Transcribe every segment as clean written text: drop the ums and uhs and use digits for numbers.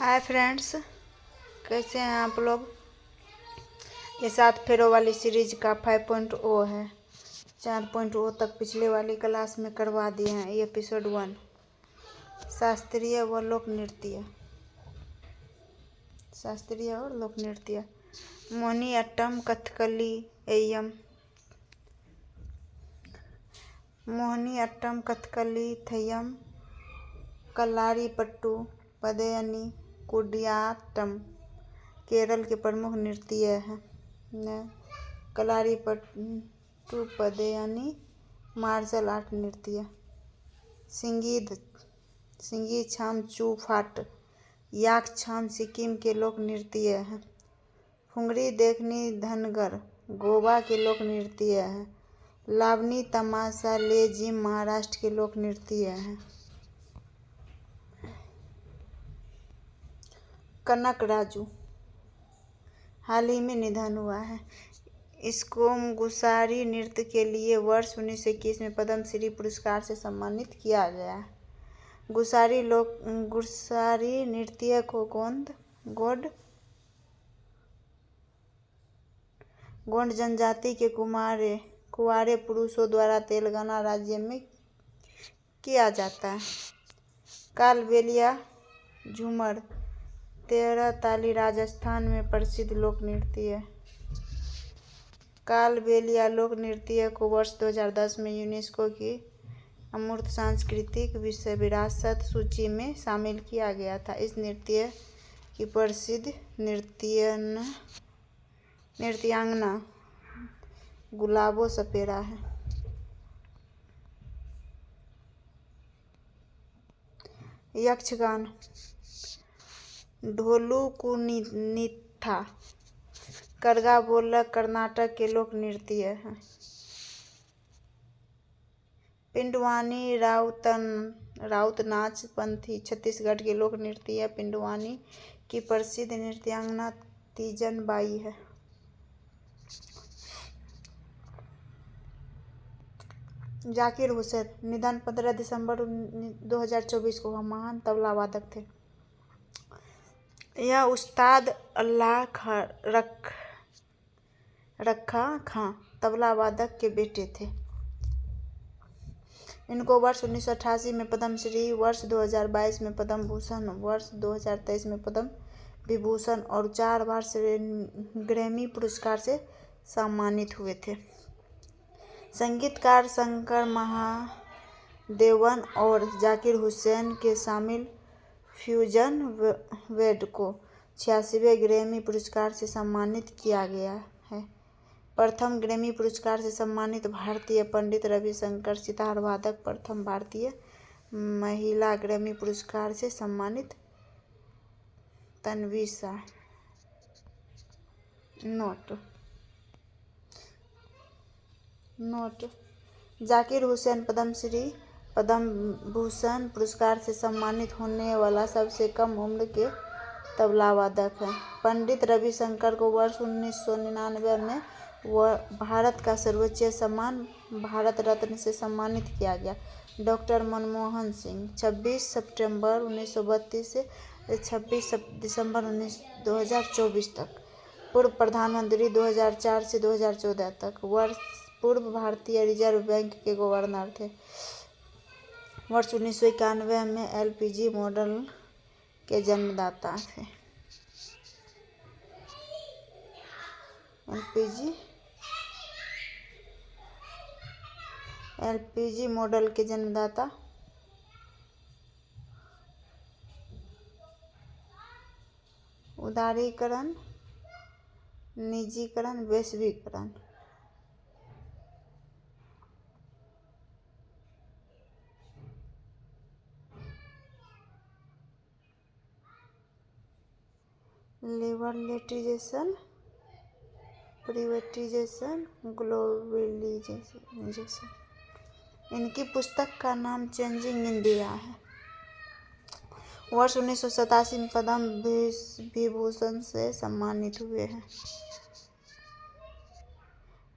Hi friends, कैसे हैं आप लोग। ये 7 फेरों वाली सीरीज का 5.0 है। 4.0 तक पिछले वाली क्लास में करवा दिए हैं। ये एपिसोड 1 शास्त्रीय व लोक नृत्य। शास्त्रीय और लोक नृत्य मोहिनीअट्टम, कथकली, एयम। मोहिनीअट्टम, कथकली, थय्यम, कलारीपट्टू, पदयनी, कुडियाट्टम केरल के प्रमुख नृत्य हैं। कलारीपट्टू, पदयनी मार्शल आर्ट नृत्य। सिंगीछाम, चूफाट, याकछाम सिक्किम के लोक नृत्य हैं। फुंगरी देखनी, धनगर गोवा के लोक नृत्य हैं। लावनी, तमाशा, लेजिम महाराष्ट्र के लोक नृत्य हैं। कनक राजू हाल ही में निधन हुआ है। इसको गुसारी नृत्य के लिए वर्ष 1921 में पद्मश्री पुरस्कार से सम्मानित किया गया है। गुसारी नृत्य को गोंड जनजाति के कुंवारे पुरुषों द्वारा तेलंगाना राज्य में किया जाता है। कालबेलिया झूमर तेरहताली राजस्थान में प्रसिद्ध लोक नृत्य है। कालबेलिया लोक नृत्य को वर्ष 2010 में यूनेस्को की अमूर्त सांस्कृतिक विश्व विरासत सूची में शामिल किया गया था। इस नृत्य की प्रसिद्ध नृत्यांगना गुलाबो सपेरा है। यक्षगान ढोलू कुनिथा करगा बोलक कर्नाटक के लोक नृत्य है। पिंडवानी राउत नाच पंथी छत्तीसगढ़ के लोक नृत्य। पिंडवानी की प्रसिद्ध नृत्यांगना तीजन बाई है। जाकिर हुसैन निधन 15 दिसंबर 2024 को। वह महान तबला वादक थे। यह उस्ताद अल्लाह रखा खां तबला वादक के बेटे थे। इनको वर्ष 1988 में पद्मश्री, वर्ष 2022 में पद्म भूषण, वर्ष 2023 में पद्म विभूषण और 4 बार ग्रैमी पुरस्कार से सम्मानित हुए थे। संगीतकार शंकर महादेवन और जाकिर हुसैन के शामिल फ्यूजन बैंड को 86वें ग्रैमी पुरस्कार से सम्मानित किया गया है। प्रथम ग्रैमी पुरस्कार से सम्मानित भारतीय पंडित रविशंकर सितार वादक। प्रथम भारतीय महिला ग्रैमी पुरस्कार से सम्मानित तन्वी शाह। नोट जाकिर हुसैन पद्मश्री, पद्म भूषण पुरस्कार से सम्मानित होने वाला सबसे कम उम्र के तबला वादक हैं। पंडित रविशंकर को वर्ष 1999 में भारत का सर्वोच्च सम्मान भारत रत्न से सम्मानित किया गया। डॉक्टर मनमोहन सिंह 26 सितंबर 1932 से 26 दिसंबर 2024 तक। पूर्व प्रधानमंत्री 2004 से 2014 तक। पूर्व भारतीय रिजर्व बैंक के गवर्नर थे। वर्ष 1991 में एलपीजी मॉडल के जन्मदाता थे। एलपीजी मॉडल के जन्मदाता उदारीकरण, निजीकरण, वैश्वीकरण। Liberalisation, privatisation, globalisation. इनकी पुस्तक का नाम चेंजिंग इंडिया है। वर्ष 1987 में पद्म विभूषण से सम्मानित हुए हैं।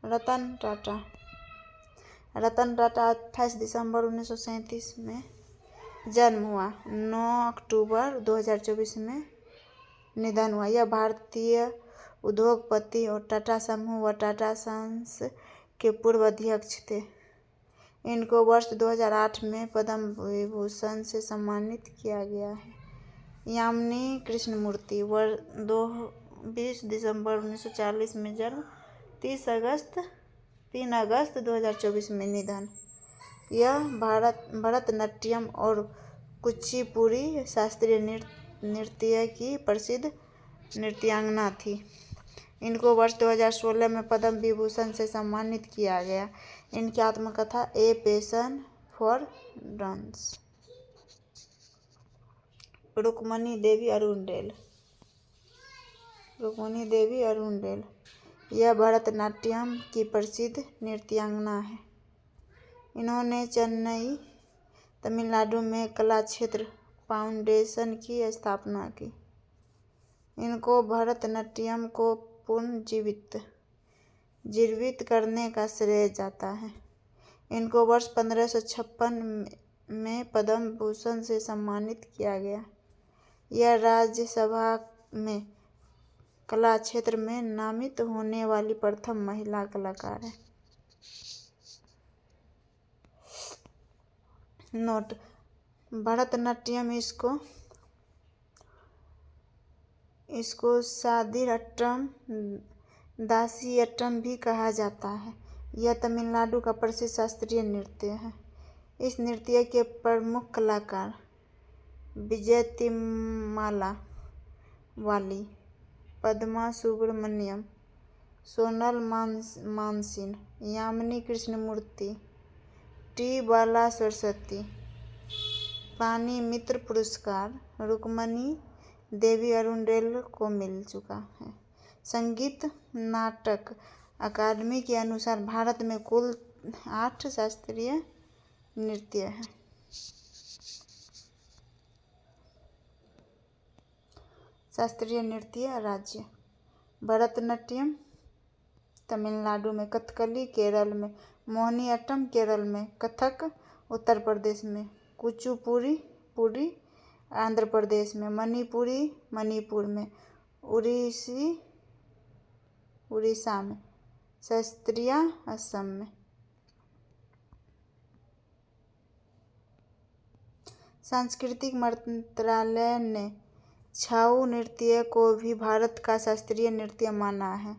रतन टाटा 28 दिसंबर 1937 में जन्म हुआ 9 अक्टूबर 2024 में निधन हुआ। यह भारतीय उद्योगपति और टाटा समूह व टाटा सन्स के पूर्व अध्यक्ष थे। इनको वर्ष 2008 में पद्म विभूषण से सम्मानित किया गया है। यामिनी कृष्णमूर्ति 20 दिसंबर 1940 में जन्म, 3 अगस्त 2024 में निधन। यह भरतनाट्यम और कुचिपुड़ी शास्त्रीय नृत्य की प्रसिद्ध नृत्यांगना थी। इनको वर्ष 2016 में पद्म विभूषण से सम्मानित किया गया। इनकी आत्मकथा a passion for dance. Rukmini Devi Arundale यह भरतनाट्यम की प्रसिद्ध नृत्यांगना है। इन्होंने चेन्नई, तमिलनाडु में कला क्षेत्र फाउंडेशन की स्थापना की। इनको भरतनाट्यम को पुनर्जीवित करने का श्रेय जाता है। इनको वर्ष 1556 में पद्म भूषण से सम्मानित किया गया। यह राज्यसभा में कला क्षेत्र में नामित होने वाली प्रथम महिला कलाकार है। नोट: भरतनाट्यम इसको सादियट्टम, दासियट्टम भी कहा जाता है। यह तमिलनाडु का प्रसिद्ध शास्त्रीय नृत्य है। इस नृत्य के प्रमुख कलाकार विजयतिम्माला वाली, पद्मा सुब्रमण्यम, सोनल मानसिंह, यामिनी कृष्णमूर्ति, टी बाला सरस्वती। पानी मित्र पुरस्कार रुक्मणी देवी अरुणडेल को मिल चुका है। संगीत नाटक अकादमी के अनुसार भारत में कुल 8 शास्त्रीय नृत्य हैं। शास्त्रीय नृत्य राज्य: भरतनाट्यम तमिलनाडु में, कथकली केरल में, मोहिनीअट्टम केरल में, कथक उत्तर प्रदेश में, कुचिपुड़ी आंध्र प्रदेश में, मणिपुरी मणिपुर में, उड़ीसा में, शास्त्रीय असम में। सांस्कृतिक मंत्रालय ने छाऊ नृत्य को भी भारत का शास्त्रीय नृत्य माना है।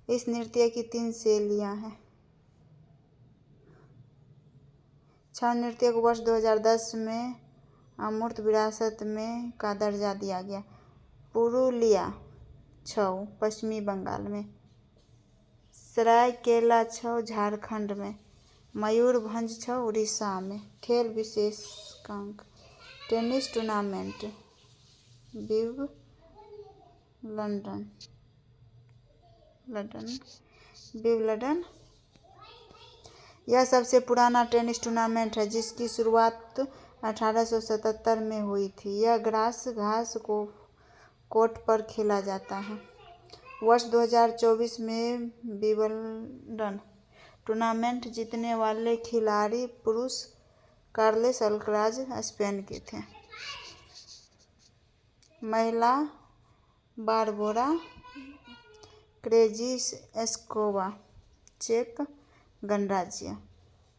इस नृत्य की 3 शैलियाँ हैं। छाऊ नृत्य को वर्ष 2010 में अमूर्त विरासत में का दर्जा दिया गया। पुरुलिया छऊ पश्चिमी बंगाल में, सरायकेला छऊ झारखंड में, मयूरभंज छऊ उड़ीसा में। खेल विशेषांक: टेनिस टूर्नामेंट विंबलडन यह सबसे पुराना टेनिस टूर्नामेंट है, जिसकी शुरुआत 1877 में हुई थी। यह घास कोर्ट पर खेला जाता है। वर्ष 2024 में विंबलडन टूर्नामेंट जीतने वाले खिलाड़ी पुरुष कार्लोस अल्काराज स्पेन के थे। महिला बारबोरा क्रेजिस्कोवा चेक गणराज्य।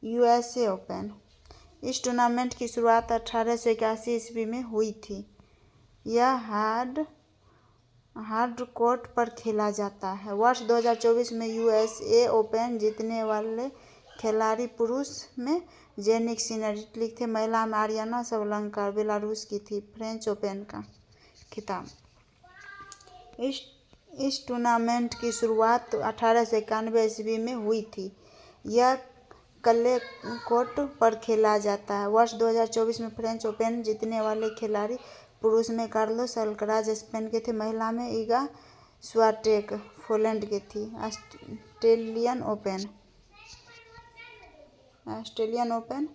यूएसए ओपन इस टूर्नामेंट की शुरुआत 1881 ईस्वी में हुई थी। यह हार्ड कोर्ट पर खेला जाता है। वर्ष 2024 में यूएसए ओपन जीतने वाले खिलाड़ी पुरुष में जेनिक सिनर इटली थे। महिला में आरियाना सबलंका बेलारूस की थी। फ्रेंच ओपन का खिताब। इस टूर्नामेंट की शुरुआत 1891 ईस्वी में हुई थी। यह क्ले कोर्ट पर खेला जाता है। वर्ष 2024 में फ्रेंच ओपन जीतने वाले खिलाड़ी पुरुष में कार्लोस अल्काराज स्पेन के थे। महिला में इगा स्वियाटेक पोलैंड की थी। ऑस्ट्रेलियन ओपन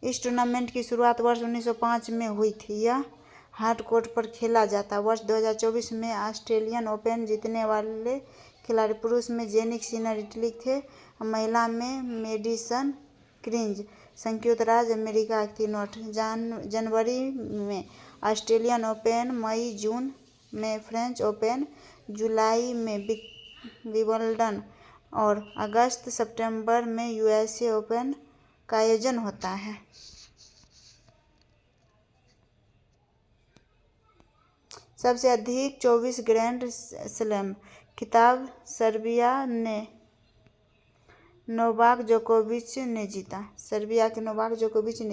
इस टूर्नामेंट की शुरुआत वर्ष 1905 में हुई थी। यह हार्ड कोर्ट पर खेला जाता है। वर्ष 2024 में ऑस्ट्रेलियन ओपन जीतने वाले खिलाड़ी पुरुष में जेनिक सिनर इटली थे। महिला में मेडिसन कीज संयुक्त राज्य अमेरिका की नोट। जनवरी में ऑस्ट्रेलियन ओपन, मई जून में फ्रेंच ओपन, जुलाई में विंबलडन और अगस्त सितंबर में यूएस ओपन का आयोजन होता है। सबसे अधिक 24 ग्रैंड स्लैम खिताब सर्बिया के नोवाक जोकोविच ने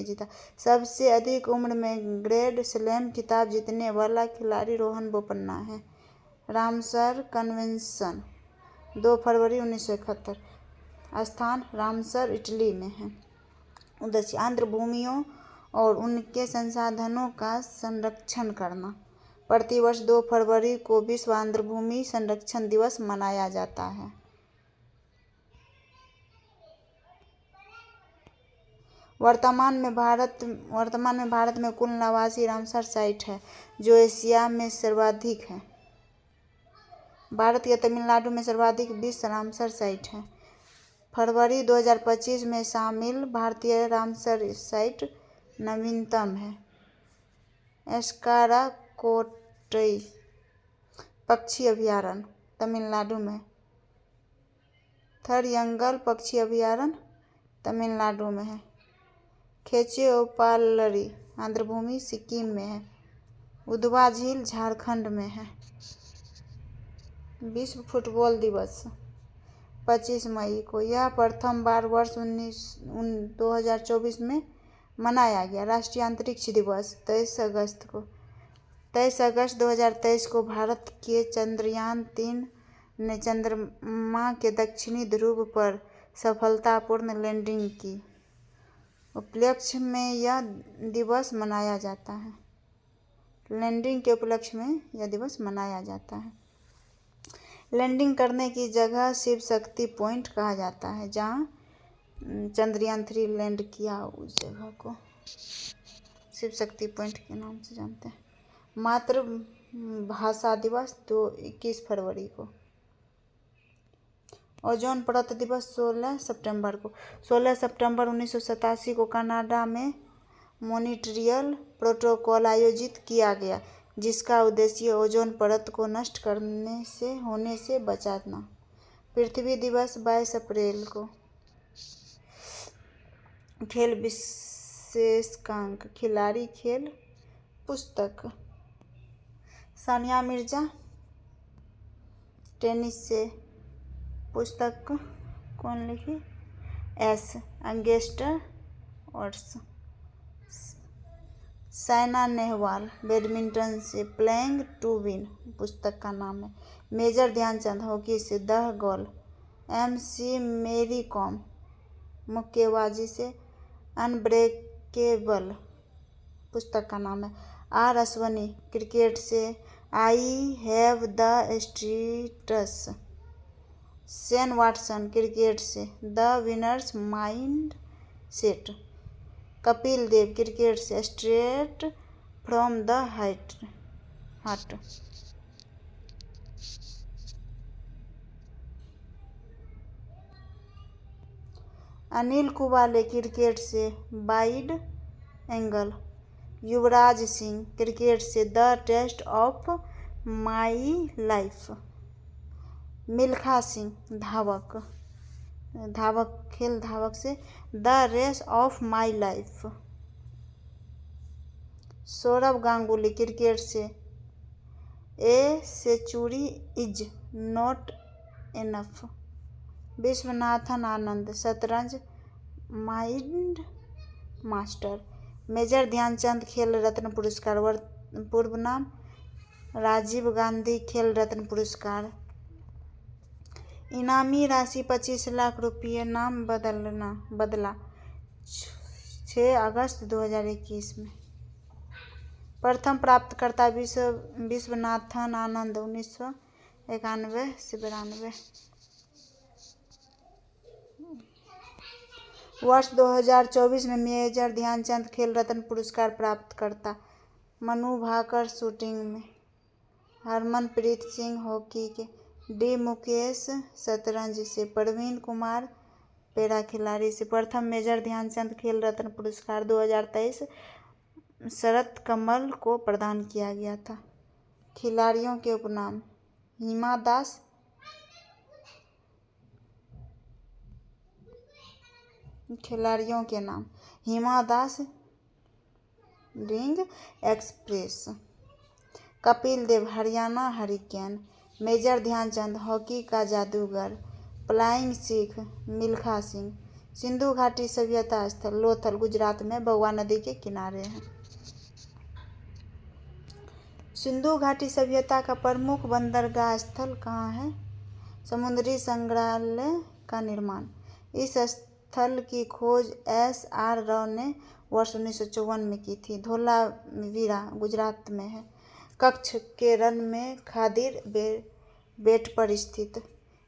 जीता। सबसे अधिक उम्र में ग्रैंड स्लैम खिताब जीतने वाला खिलाड़ी रोहन बोपन्ना है। रामसर कन्वेंशन 2 फरवरी 1971। स्थान रामसर, इटली में है। उद्देश्य आर्द्र भूमियों और उनके संसाधनों का संरक्षण करना। प्रतिवर्ष 2 फरवरी को विश्व आर्द्र भूमि संरक्षण दिवस मनाया जाता है। वर्तमान में भारत में कुल 89 रामसर साइट है, जो एशिया में सर्वाधिक है। भारत के तमिलनाडु में सर्वाधिक 20 रामसर साइट है। फरवरी 2025 में शामिल भारतीय रामसर साइट नवीनतम है। एस्काराकोटई पक्षी अभयारण्य तमिलनाडु में। थरयंगल पक्षी अभयारण्य तमिलनाडु में है। खेचेउपालरी आंध्र भूमि सिक्किम में है। उधवा झील झारखंड में है। विश्व फुटबॉल दिवस 25 मई को। यह प्रथम बार वर्ष 2024 में मनाया गया। राष्ट्रीय अंतरिक्ष दिवस 23 अगस्त 2023 को भारत के चंद्रयान 3 ने चंद्रमा के दक्षिणी ध्रुव पर सफलतापूर्ण लैंडिंग की। उपलक्ष्य में यह दिवस मनाया जाता है। लैंडिंग के उपलक्ष्य में यह दिवस मनाया जाता है। लैंडिंग करने की जगह शिव शक्ति पॉइंट कहा जाता है, जहां चंद्रयान 3 लैंड किया। उस जगह को शिव शक्ति पॉइंट के नाम से जानते हैं। मातृभाषा दिवस 21 फरवरी को। ओजोन परत दिवस 16 सितंबर को। 16 सितंबर 1987 को कनाडा में मॉन्ट्रियल प्रोटोकॉल आयोजित किया गया, जिसका उद्देश्य ओजोन परत को नष्ट होने से बचाना। पृथ्वी दिवस 22 अप्रैल को। खेल विशेषांक खिलाड़ी खेल पुस्तक। सानिया मिर्जा टेनिस से। पुस्तक कौन लिखी? एस अंगेस्टर ऑर्ट्स। साइना नेहवाल बैडमिंटन से। प्लेइंग टू विन पुस्तक का नाम है। मेजर ध्यानचंद हॉकी से। The goal. MC Mary Kom मुक्केबाजी से। अनब्रेकेबल पुस्तक का नाम है। R अश्वनी क्रिकेट से। I have the status. Shane Watson cricket से। The winner's mindset. Kapil Dev cricket से। Straight from the heart. Anil Kumble cricket से। Wide angle. Yuvraj Singh cricket से। The test of my life. Milkha Singh धावक से। The race of my life. Sourav Ganguly cricket से। A century is not enough. Viswanathan Anand शतरंज mind master. Major Dhyanchand खेल रत्न पुरस्कार पूर्व नाम राजीव गांधी खेल रत्न पुरस्कार। इनामी राशि 25 लाख रुपये। नाम बदला 6 अगस्त 2021 में। प्रथम प्राप्तकर्ता विश्वनाथन आनंद 1991 से 92। वर्ष 2024 में मेजर ध्यानचंद खेल रत्न पुरस्कार प्राप्तकर्ता। मनु भाकर शूटिंग में। हरमनप्रीत सिंह हॉकी के। डी मुकेश शतरंज से। प्रवीण कुमार पैरा खिलाड़ी से। प्रथम मेजर ध्यानचंद खेल रत्न पुरस्कार 2023 शरत कमल को प्रदान किया गया था। खिलाड़ियों के उपनाम: हिमा दास, खिलाड़ियों के नाम: हिमा दास रिंग express, Kapil Dev Haryana hurricane, major Dhyan Chand hockey का जादूगर, फ्लाइंग सिख मिल्खा सिंह। सिंधु घाटी सभ्यता स्थल लोथल गुजरात में भगवा नदी के किनारे है। सिंधु घाटी सभ्यता का प्रमुख बंदरगाह स्थल कहाँ है? समुद्री संग्रहालय का निर्माण। इस स्थल की खोज S.R. राव ने वर्ष 1954 में की थी। धोलावीरा गुजरात में है। कच्छ केरल में खादिर बेट पर स्थित।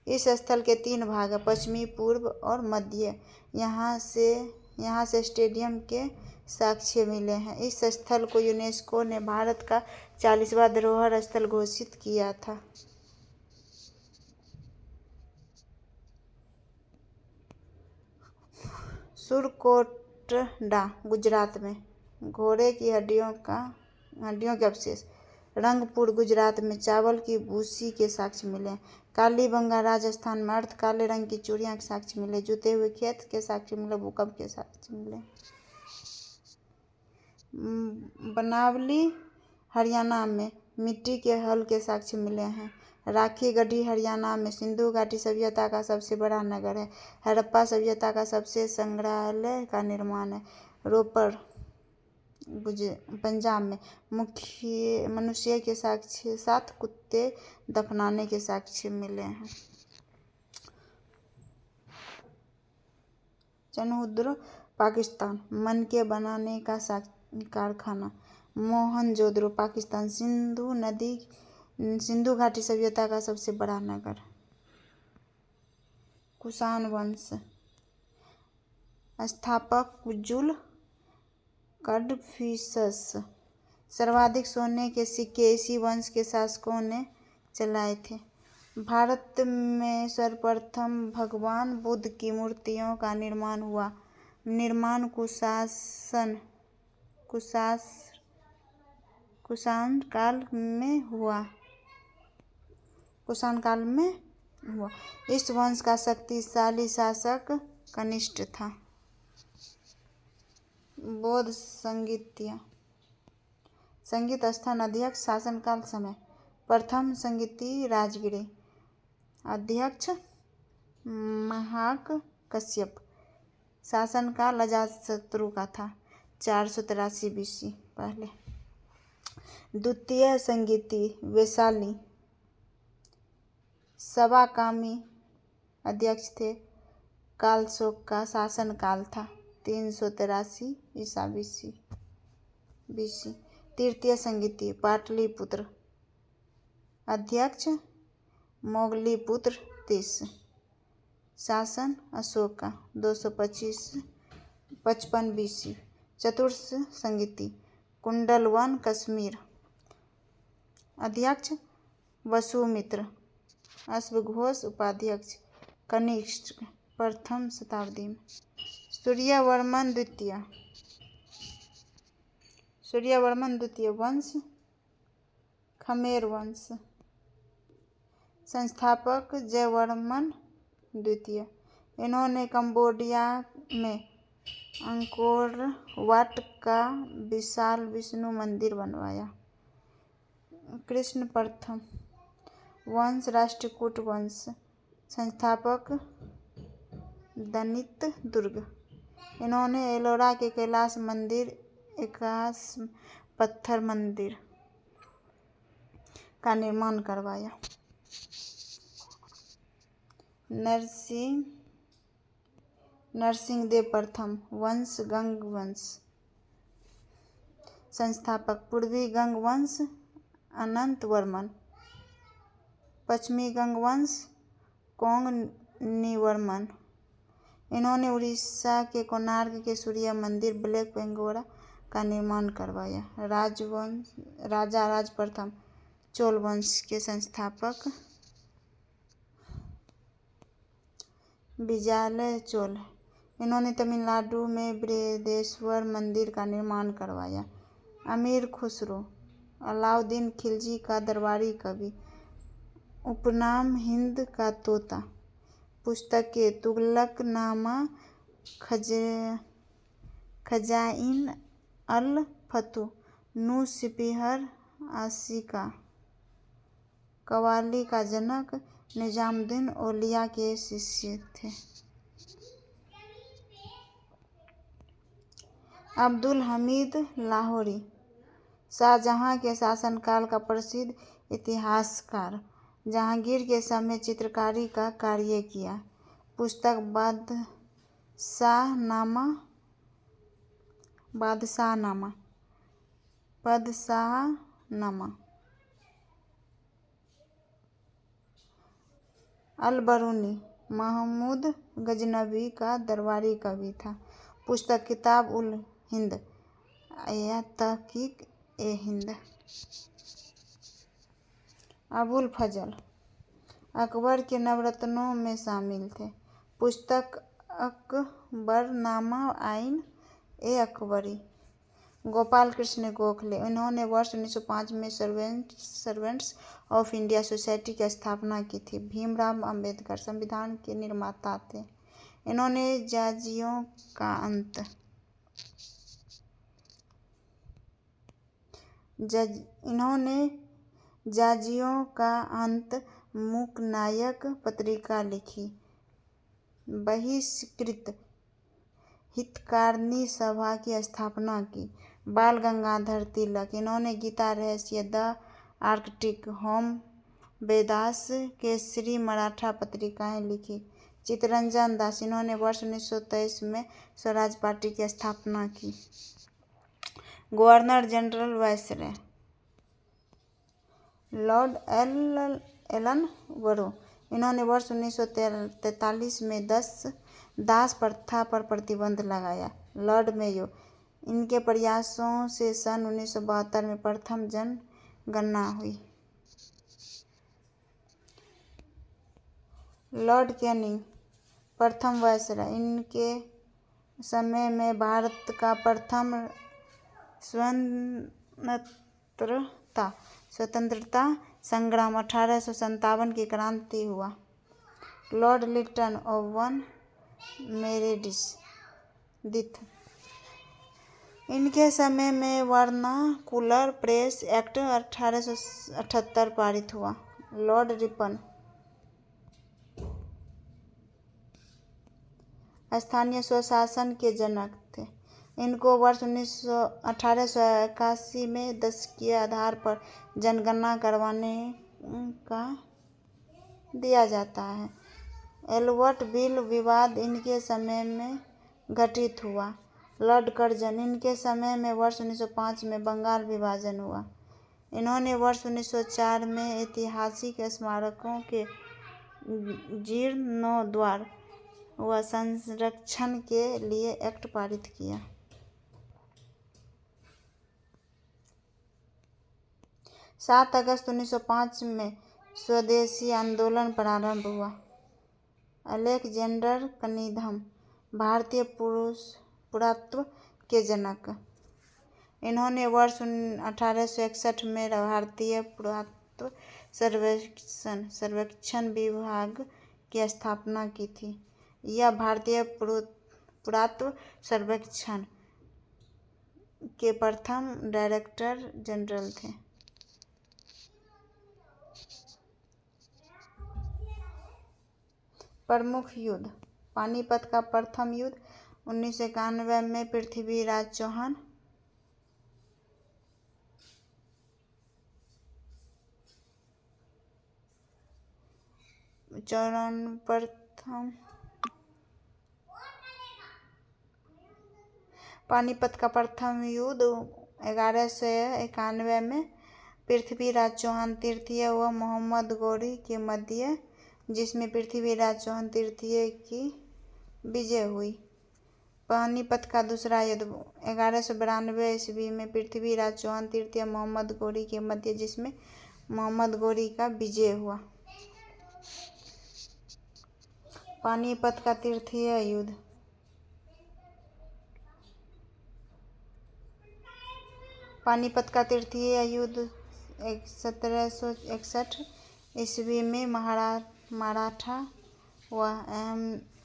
इस स्थल के 3 भाग हैं: पश्चिमी, पूर्व और मध्य। यहाँ से स्टेडियम के साक्ष्य मिले हैं। इस स्थल को यूनेस्को ने भारत का 40वां धरोहर स्थल घोषित किया था। सुरकोटडा गुजरात में घोड़े की हड्डियों के अवशेष। रंगपुर गुजरात में चावल की भूसी के साक्ष्य मिले। कालीबंगा राजस्थान में अर्ध काले रंग की चूड़ियां के साक्ष्य मिले। जुते हुए खेत के साक्ष्य मिले। भूकंप के साक्ष्य मिले। बनावली हरियाणा में मिट्टी के हल के साक्ष्य मिले हैं। राखी गढ़ी हरियाणा में सिंधु घाटी सभ्यता का सबसे बड़ा नगर है। हड़प्पा सभ्यता का सबसे संग्रहालय का निर्माण है। रोपड़ पंजाब में मनुष्य के साक्ष्य 7 कुत्ते दफनाने के साक्ष्य मिले हैं। चनहुद्र पाकिस्तान मनके बनाने का कारखाना। मोहनजोदड़ो पाकिस्तान सिंधु घाटी सभ्यता का सबसे बड़ा नगर। कुषाण वंश स्थापक कुजुल कडफिसस। सर्वाधिक सोने के सिक्के इसी वंश के शासकों ने चलाए थे। भारत में सर्वप्रथम भगवान बुद्ध की मूर्तियों का निर्माण हुआ। निर्माण कुषाण काल में हुआ। इस वंश का शक्तिशाली शासक कनिष्ठ था। बौद्ध संगीत स्थान अध्यक्ष शासनकाल समय। प्रथम संगीती राजगिरी। अध्यक्ष महाक कश्यप। शासनकाल अजातशत्रु का था 483 BC पहले। द्वितीय संगीती वैशाली सवाकामी अध्यक्ष थे। कालशोक का शासनकाल था 383 ईसा BC। तृतीय संगीती पाटलिपुत्र अध्यक्ष मोगलीपुत्र 30। शासन अशोक का 255 BC। चतुर्थ संगीती कुंडलवन कश्मीर अध्यक्ष वसुमित्र। अश्वघोष उपाध्यक्ष कनिष्क प्रथम शताब्दी में। सूर्यवर्मन द्वितीय वंश खमेर वंश। संस्थापक जयवर्मन द्वितीय। इन्होंने कंबोडिया में अंकोर वाट का विशाल विष्णु मंदिर बनवाया। कृष्ण प्रथम वंश राष्ट्रकूट वंश। संस्थापक दनित दुर्ग। इन्होंने एलोरा के कैलाश मंदिर 81 पत्थर मंदिर का निर्माण करवाया। नरसिंहदेव प्रथम वंश गंग वंश। संस्थापक पूर्वी गंग वंश अनंत वर्मन। पश्चिमी गंग वंश कोंगनीवर्मन। इन्होंने उड़ीसा के कोणार्क के सूर्य मंदिर ब्लैक पेंगोरा का निर्माण करवाया। राजा राज प्रथम चोल वंश के संस्थापक। विजयालय चोल। इन्होंने तमिलनाडु में बृहदेश्वर मंदिर का निर्माण करवाया। अमीर खुसरो। अलाउद्दीन खिलजी का दरबारी कवि। उपनाम हिंद का तोता। पुस्तकें तुगलकनामा, खजाइन अल फतू, नूसिबिहर, आशिका। कव्वाली का जनक निजामुद्दीन औलिया के शिष्य थे। अब्दुल हमीद लाहौरी। शाहजहां के शासनकाल का प्रसिद्ध इतिहासकार। जहांगीर के समय चित्रकारी का कार्य किया। पुस्तक बादशाहनामा। अल-बरूनी महमूद गजनवी का दरबारी कवि था। पुस्तक किताब उल हिंद या तहकीक ए हिंद। अबुल फजल अकबर के नवरत्नों में शामिल थे। पुस्तक अकबरनामा आइन ए अकबरी। गोपाल कृष्ण गोखले। इन्होंने वर्ष 1905 में सर्वेंट्स ऑफ इंडिया सोसाइटी की स्थापना की थी। भीमराव अंबेडकर संविधान के निर्माता थे। इन्होंने जाजियों का अंत मूकनायक पत्रिका लिखी। बहिष्कृत हितकारिणी सभा की स्थापना की। बाल गंगाधर तिलक। इन्होंने गीता रहस्य, the Arctic home, Vedas Kesari Maratha पत्रिकाएं लिखी। चित्तरंजन दास। इन्होंने वर्ष 1923 में स्वराज पार्टी की स्थापना की। Governor general viceroy lord Ellenborough. इन्होंने वर्ष 1943 में दास प्रथा पर प्रतिबंध लगाया। Lord Mayo. इनके प्रयासों से सन 1972 में प्रथम जनगणना हुई। लॉर्ड कैनिंग प्रथम वायसराय। इनके समय में भारत का प्रथम स्वतंत्रता संग्राम 1857 की क्रांति हुआ। Lord Lytton Owen Meredith. इनके समय में वर्नाकुलर प्रेस एक्ट 1878 पारित हुआ। लॉर्ड रिपन स्थानीय स्वशासन के जनक थे। इनको वर्ष 1881 में दशकीय आधार पर जनगणना करवाने का दिया जाता है। एल्बर्ट बिल विवाद इनके समय में घटित हुआ। Lord Curzon. इनके समय में वर्ष 1905 में बंगाल विभाजन हुआ। इन्होंने वर्ष 1904 में ऐतिहासिक स्मारकों के जीर्णोद्धार व संरक्षण के लिए एक्ट पारित किया। 7 अगस्त 1905 में स्वदेशी आंदोलन प्रारंभ हुआ। अलेक्जेंडर कनिंघम भारतीय पुरातत्व के जनक। इन्होंने वर्ष 1861 में भारतीय पुरातत्व सर्वेक्षण विभाग की स्थापना की थी। यह भारतीय पुरातत्व सर्वेक्षण के प्रथम डायरेक्टर जनरल थे। प्रमुख युद्ध। पानीपत का प्रथम युद्ध 1991 में पृथ्वीराज चौहान पानीपत का प्रथम युद्ध 1191 में पृथ्वीराज चौहान तृतीय व मोहम्मद गौरी के मध्य, जिसमें पृथ्वीराज चौहान तृतीय की विजय हुई। पानीपत का दूसरा युद्ध 1192 ईस्वी में पृथ्वीराज चौहान तृतीय मोहम्मद गौरी के मध्य, जिसमें मोहम्मद गौरी का विजय हुआ। पानीपत का तृतीय युद्ध। पानीपत का तृतीय युद्ध 1761 ईस्वी में मराठा व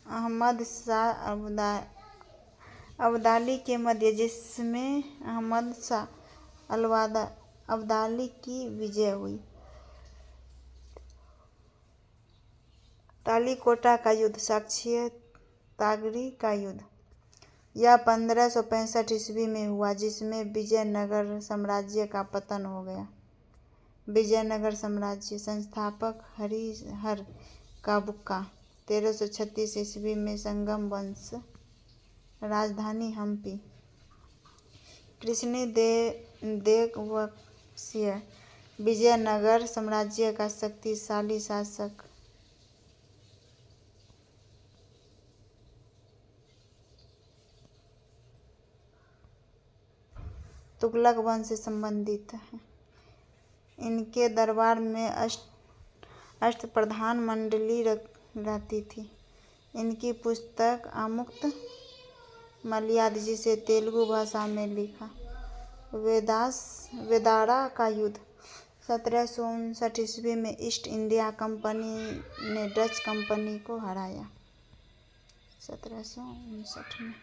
अहमद शाह अब्दाली के मध्य, जिसमें अहमद शाह अब्दाली की विजय हुई। तालीकोटा का युद्ध, साक्ष्य तागरी का युद्ध, यह 1565 ईस्वी में हुआ, जिसमें विजयनगर साम्राज्य का पतन हो गया। विजयनगर साम्राज्य संस्थापक हरिहर का बुक्का, 1336 ईस्वी में संगम वंश, राजधानी हम्पी। कृष्ण देववंशीय, विजयनगर साम्राज्य का शक्तिशाली शासक। तुगलक वंश से संबंधित है। इनके दरबार में अष्टप्रधान मंडली रहती थी। इनकी पुस्तक आमुक्त मलयाद, जिसे तेलुगु भाषा में लिखा। वेदारा का युद्ध, 1759 ईस्वी में ईस्ट इंडिया कंपनी ने डच कंपनी को हराया। 1759 में।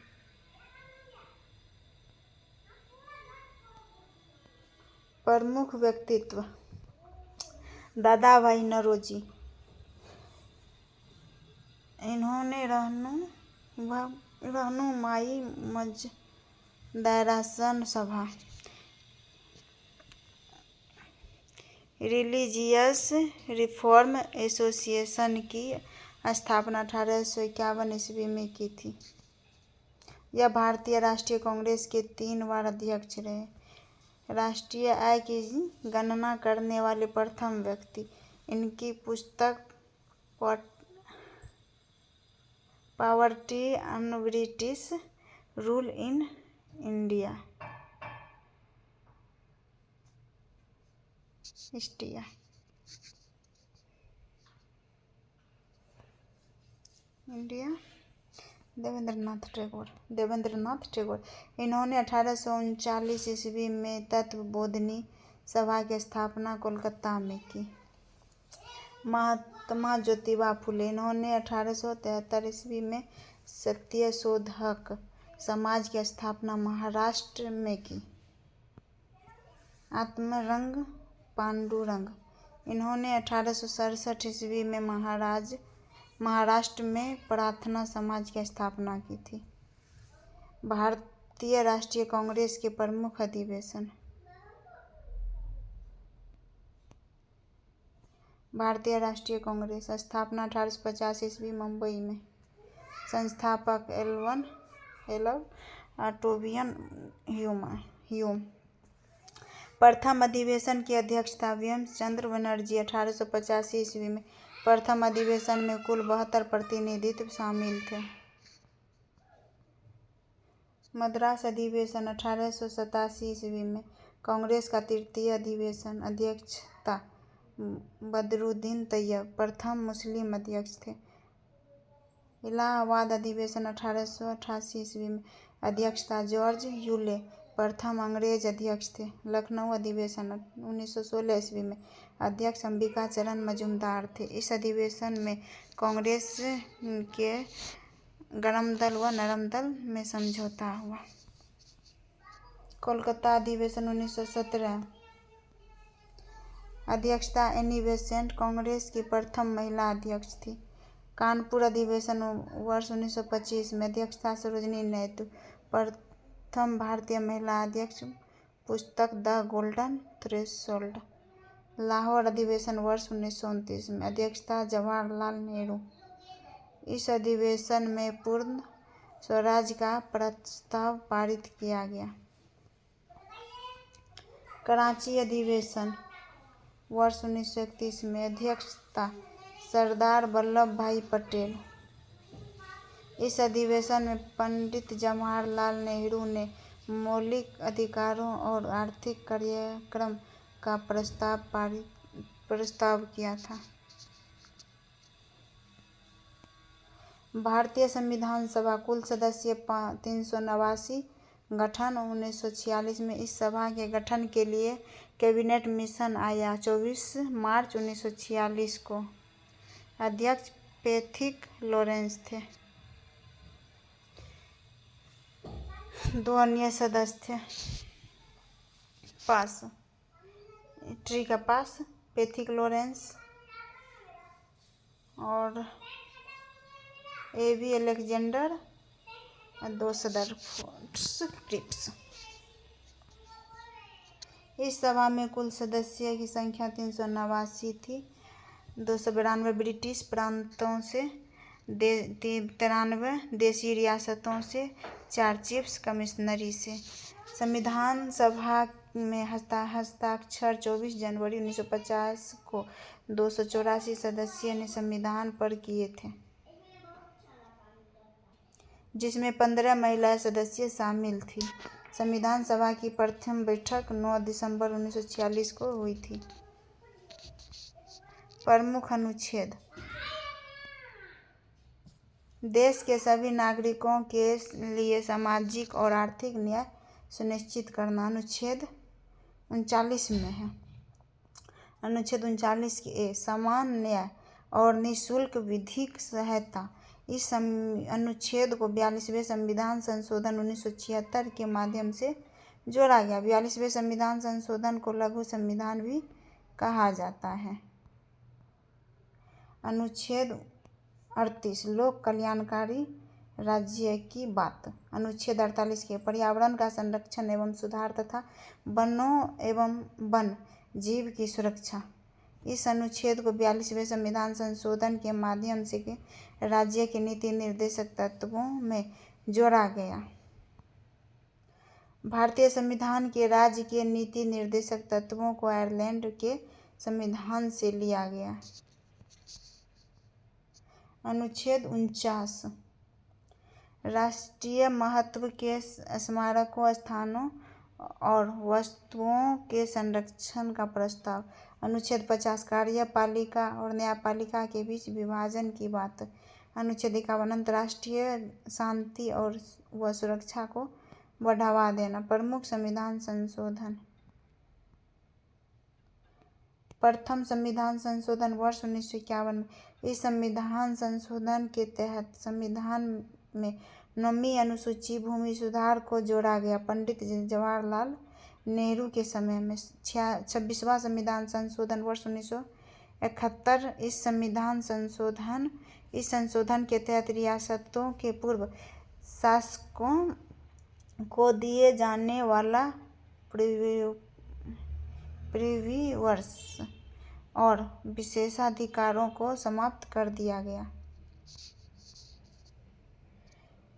प्रमुख व्यक्तित्व, दादा भाई नौरोजी, इन्होंने रहनुमाई मजदरासन सभा, रिलीजियस रिफॉर्म एसोसिएशन की स्थापना 1851 ईस्वी में की थी। यह भारतीय राष्ट्रीय कांग्रेस के 3 बार अध्यक्ष रहे। राष्ट्रीय आय की गणना करने वाले प्रथम व्यक्ति। इनकी पुस्तक poverty and British rule in India. Debendranath Tagore, इन्होंने 1839 ईस्वी में तत्वबोधिनी सभा की स्थापना कोलकाता में की। महात्मा ज्योतिबा फुले, इन्होंने 1873 ईस्वी में सत्यशोधक समाज की स्थापना महाराष्ट्र में की। आत्मरंग पांडुरंग, इन्होंने 1867 ईस्वी में महाराष्ट्र में प्रार्थना समाज की स्थापना की थी। भारतीय राष्ट्रीय कांग्रेस के प्रमुख अधिवेशन। भारतीय राष्ट्रीय कांग्रेस स्थापना 1850 ईस्वी मुंबई में। संस्थापक एल टोबियन ह्यूम। प्रथम अधिवेशन की अध्यक्षता बिमल बनर्जी, 1885 ईस्वी में। प्रथम अधिवेशन में कुल 72 प्रतिनिधि शामिल थे। मद्रास अधिवेशन 1887 ईस्वी में। कांग्रेस का तृतीय अधिवेशन, अध्यक्षता बदरुद्दीन तैयब, प्रथम मुस्लिम अध्यक्ष थे। इलाहाबाद अधिवेशन 1888 ईस्वी में। अध्यक्षता जॉर्ज यूले, प्रथम अंग्रेज अध्यक्ष थे। लखनऊ अधिवेशन 1916 ईस्वी में। अध्यक्ष अंबिका चरण मजूमदार थे। इस अधिवेशन में कांग्रेस के गरम दल व नरम दल में समझौता हुआ। कोलकाता अधिवेशन 1917। अध्यक्षता एनी बेसेंट, कांग्रेस की प्रथम महिला अध्यक्ष थी। कानपुर अधिवेशन वर्ष 1925 में। अध्यक्षता सरोजिनी नायडू, प्रथम भारतीय महिला अध्यक्ष। पुस्तक द गोल्डन थ्रेशोल्ड। लाहौर अधिवेशन वर्ष 1929 में। अध्यक्षता जवाहरलाल नेहरू। इस अधिवेशन में पूर्ण स्वराज का प्रस्ताव पारित किया गया। कराची अधिवेशन वर्ष 1931 में। अध्यक्षता सरदार वल्लभ भाई पटेल। इस अधिवेशन में पंडित जवाहरलाल नेहरू ने मौलिक अधिकारों और आर्थिक कार्यक्रम का प्रस्ताव किया था। भारतीय संविधान सभा कुल सदस्य 389। गठन 1946 में इस सभा के गठन के लिए कैबिनेट मिशन आया 24 मार्च 1946 को। अध्यक्ष पैथिक लॉरेंस थे। 2 अन्य सदस्य थे पास ट्री का पास, पैथिक लॉरेंस और एबी अलेक्जेंडर और 2 सदरफोर्ड क्रिप्स। इस सभा में कुल सदस्य की संख्या 389 थी। 292 ब्रिटिश प्रांतों से, 93 देशी रियासतों से, 4 चीफ्स कमिश्नरी से। संविधान सभा में हस्ताक्षर 24 जनवरी 1950 को 284 सदस्य ने संविधान पर किए थे, जिसमें 15 महिला सदस्य शामिल थी। संविधान सभा की प्रथम बैठक 9 दिसंबर 1946 को हुई थी। प्रमुख अनुच्छेद: देश के सभी नागरिकों के लिए सामाजिक और आर्थिक न्याय सुनिश्चित करना अनुच्छेद 39 में है। अनुच्छेद 39 के ए समान न्याय और निःशुल्क विधिक सहायता। इस अनुच्छेद को 42वें संविधान संशोधन 1976 के माध्यम से जोड़ा गया। 42वें संविधान संशोधन को लघु संविधान भी कहा जाता है। अनुच्छेद 38 लोक कल्याणकारी राज्य की बात। अनुच्छेद 48 के पर्यावरण का संरक्षण एवं सुधार तथा वनों एवं वन जीव की सुरक्षा। इस अनुच्छेद को 42वें संविधान संशोधन के माध्यम से राज्य के नीति निर्देशक तत्वों में जोड़ा गया। भारतीय संविधान के राज्य के नीति निर्देशक तत्वों को आयरलैंड के संविधान से लिया गया। अनुच्छेद 49 राष्ट्रीय महत्व के स्मारकों, स्थानों और वस्तुओं के संरक्षण का प्रस्ताव। अनुच्छेद 50 कार्यपालिका और न्यायपालिका के बीच विभाजन की बात। अनुच्छेद 51 अंतर्राष्ट्रीय शांति और व सुरक्षा को बढ़ावा देना। प्रमुख संविधान संशोधन। प्रथम संविधान संशोधन वर्ष 1951 में। इस संविधान संशोधन के तहत संविधान में 9वीं अनुसूची भूमि सुधार को जोड़ा गया। पंडित जवाहरलाल नेहरू के समय में। 26वां संविधान संशोधन वर्ष 1971। इस संशोधन के तहत रियासतों के पूर्व शासकों को दिए जाने वाला प्रिविलेज और विशेषाधिकारों को समाप्त कर दिया गया।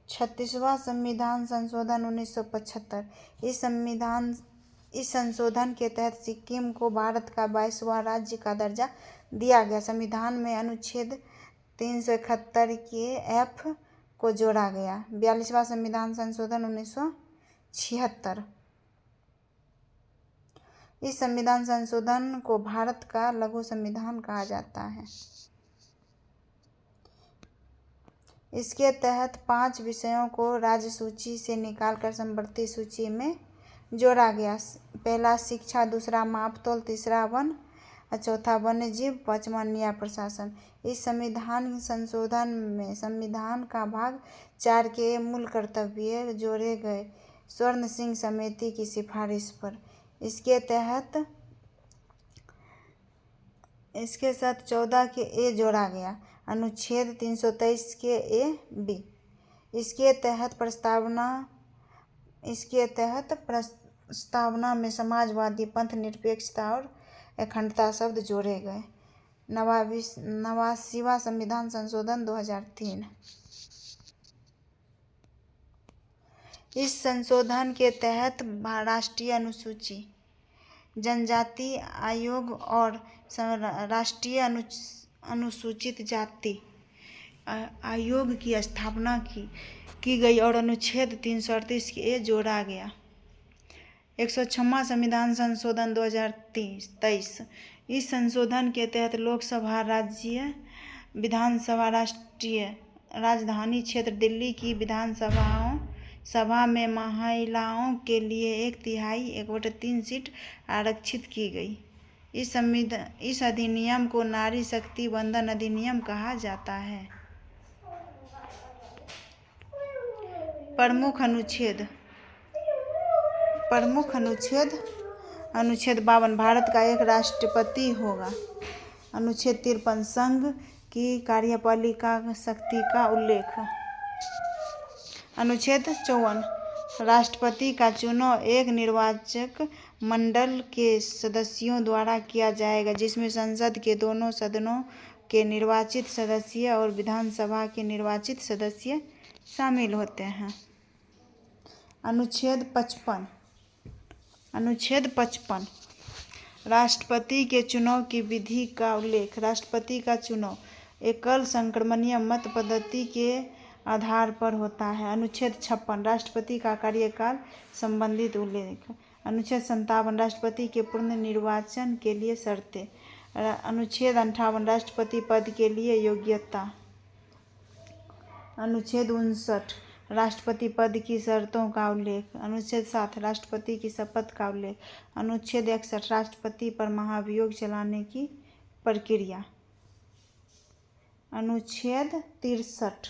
36वां संविधान संशोधन 1975। इस संशोधन के तहत सिक्किम को भारत का 22वां राज्य का दर्जा दिया गया। संविधान में अनुच्छेद 371 के एफ को जोड़ा गया। 42वां संविधान संशोधन 1976। इस संविधान संशोधन को भारत का लघु संविधान कहा जाता है। इसके तहत 5 विषयों को राज्य सूची से निकालकर समवर्ती सूची में जोड़ा गया। पहला शिक्षा, दूसरा मापतोल, तीसरा वन, चौथा वन्यजीव, 5वां न्याय प्रशासन। इस संविधान संशोधन में संविधान का भाग 4 के मूल कर्तव्य जोड़े गए स्वर्ण सिंह समिति की सिफारिश पर। इसके साथ 14 के ए जोड़ा गया। अनुच्छेद 323 के ए बी। इसके तहत प्रस्तावना में समाजवादी पंथ, निरपेक्षता और अखंडता शब्द जोड़े गए। 89वां संविधान संशोधन 2003। इस संशोधन के तहत राष्ट्रीय अनुसूची जनजाति आयोग और राष्ट्रीय अनुसूचित जाति आयोग की स्थापना की गई और अनुच्छेद 338 के ए जोड़ा गया। 106वां संविधान संशोधन 2023। इस संशोधन के तहत लोकसभा, राज्य विधानसभा, राष्ट्रीय राजधानी क्षेत्र दिल्ली की सभा में महिलाओं के लिए 1/3 सीट आरक्षित की गई। इस अधिनियम को नारी शक्ति वंदन अधिनियम कहा जाता है। प्रमुख अनुच्छेद। अनुच्छेद 52 भारत का एक राष्ट्रपति होगा। अनुच्छेद 53 संघ की कार्यपालिका शक्ति का उल्लेख। अनुच्छेद 54 राष्ट्रपति का चुनाव एक निर्वाचक मंडल के सदस्यों द्वारा किया जाएगा, जिसमें संसद के दोनों सदनों के निर्वाचित सदस्य और विधानसभा के निर्वाचित सदस्य शामिल होते हैं। अनुच्छेद 55 राष्ट्रपति के चुनाव की विधि का उल्लेख। राष्ट्रपति का चुनाव एकल संक्रमणीय मत पद्धति के आधार पर होता है। अनुच्छेद 56 राष्ट्रपति का कार्यकाल संबंधित उल्लेख। अनुच्छेद 57 राष्ट्रपति के पूर्ण निर्वाचन के लिए शर्तें। अनुच्छेद 58 राष्ट्रपति पद के लिए योग्यता। अनुच्छेद 59 राष्ट्रपति पद की शर्तों का उल्लेख। अनुच्छेद 60 राष्ट्रपति की शपथ का उल्लेख। अनुच्छेद 61 राष्ट्रपति पर महाभियोग चलाने की प्रक्रिया। अनुच्छेद 63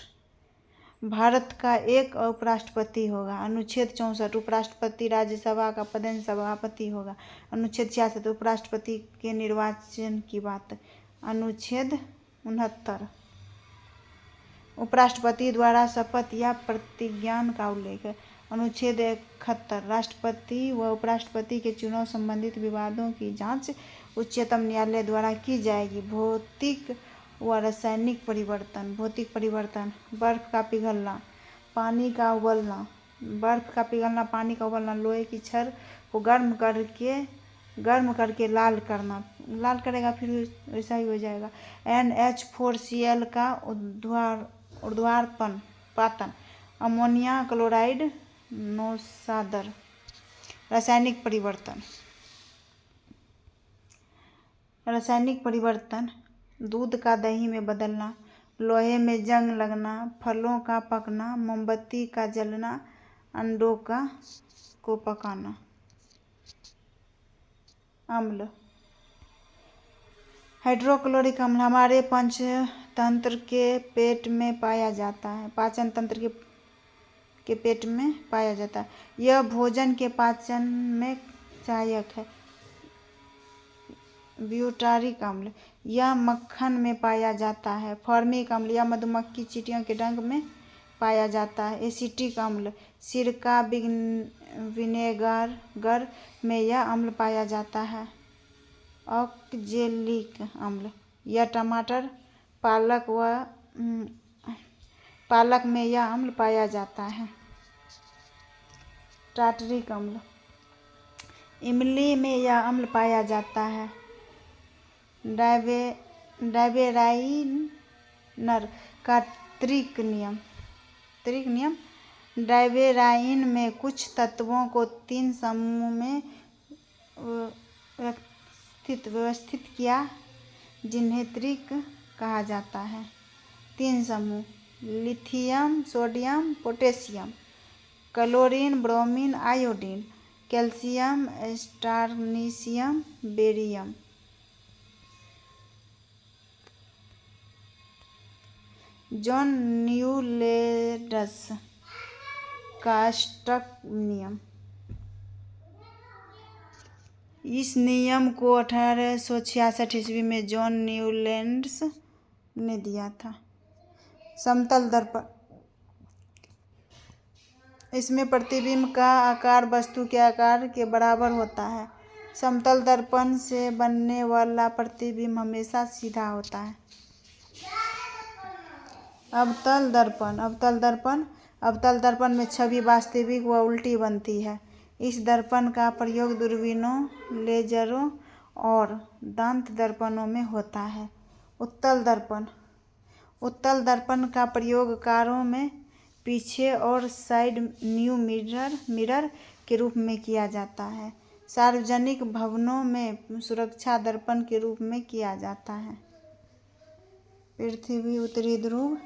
भारत का एक उपराष्ट्रपति होगा। अनुच्छेद 64 उपराष्ट्रपति राज्यसभा का पदेन सभापति होगा। अनुच्छेद 66 उपराष्ट्रपति के निर्वाचन की बात। अनुच्छेद 69 उपराष्ट्रपति द्वारा शपथ या प्रतिज्ञा का उल्लेख। अनुच्छेद 71 राष्ट्रपति व उपराष्ट्रपति के चुनाव संबंधित विवादों की जांच उच्चतम न्यायालय द्वारा की जाएगी। भौतिक व रासायनिक परिवर्तन। भौतिक परिवर्तन बर्फ का पिघलना, पानी का उबलना। बर्फ का पिघलना, पानी का उबलना, लोहे की छड़ को गर्म करके लाल करना। लाल करेगा फिर वैसा ही हो जाएगा। NH4Cl का ऊर्ध्वाधर अमोनिया क्लोराइड नौशादर। रासायनिक परिवर्तन दूध का दही में बदलना, लोहे में जंग लगना, फलों का पकना, मोमबत्ती का जलना, अंडों को पकाना। अम्ल। हाइड्रोक्लोरिक अम्ल हमारे पाचन तंत्र के पेट में पाया जाता है। पाचन तंत्र के पेट में पाया जाता है। यह भोजन के पाचन में सहायक है। ब्यूटारिक अम्ल यह मक्खन में पाया जाता है। फॉर्मिक अम्ल यह मधुमक्खी चींटियों के डंक में पाया जाता है। एसिटिक अम्ल सिरका विनेगर में यह अम्ल पाया जाता है। ऑक्जेलिक अम्ल यह टमाटर पालक में यह अम्ल पाया जाता है। टार्टरिक अम्ल इमली में यह अम्ल पाया जाता है। डायबेराइनर का त्रिक नियम। डायबेराइन में कुछ तत्वों को 3 समूह में व्यवस्थित किया, जिन्हें त्रिक कहा जाता है। 3 समूह lithium, sodium, potassium, chlorine, bromine, iodine, calcium, strontium, barium. John Newlands का स्टोक नियम। इस नियम को 1866 ईस्वी में जॉन न्यूलैंड्स ने दिया था। समतल दर्पण इसमें प्रतिबिंब का आकार वस्तु के आकार के बराबर होता है। समतल दर्पण से बनने वाला प्रतिबिंब हमेशा सीधा होता है। अवतल दर्पण में छवि वास्तविक व उल्टी बनती है। इस दर्पण का प्रयोग दूरबीनों, लेजरों और दांत दर्पणों में होता है। उत्तल दर्पण का प्रयोग कारों में पीछे और साइड व्यू मिरर के रूप में किया जाता है। सार्वजनिक भवनों में सुरक्षा दर्पण के रूप में किया जाता है। पृथ्वी, उत्तरी ध्रुव,